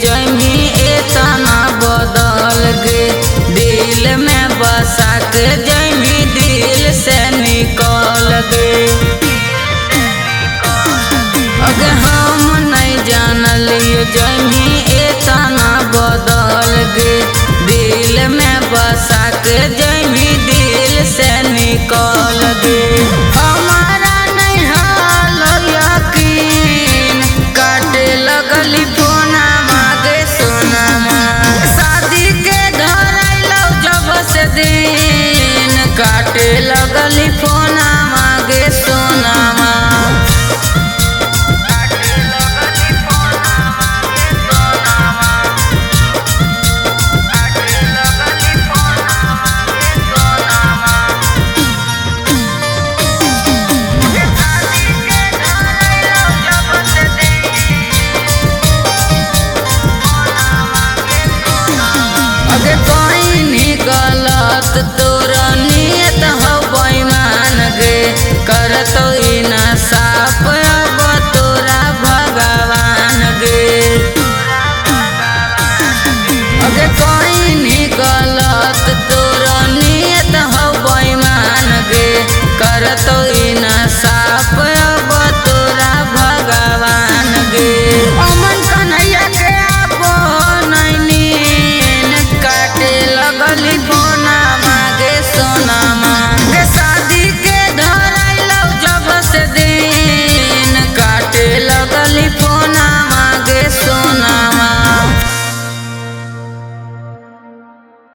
जमी एतना बदल गे, दिल में बसा के जमी दिल से निकल गे। अगर हम नहीं जानलियो जमी एतना बदल गे, दिल में बसा के जमी दिल से निकल गे। हमारा नहीं हाल यकीन, काटे लगली फोना मांगे सोना। शादी के घर आइलो जब से दिन, काटे लगली फोना मांगे सोना। गलत तोरा नियत हो बेईमान गे, करतो इना साफ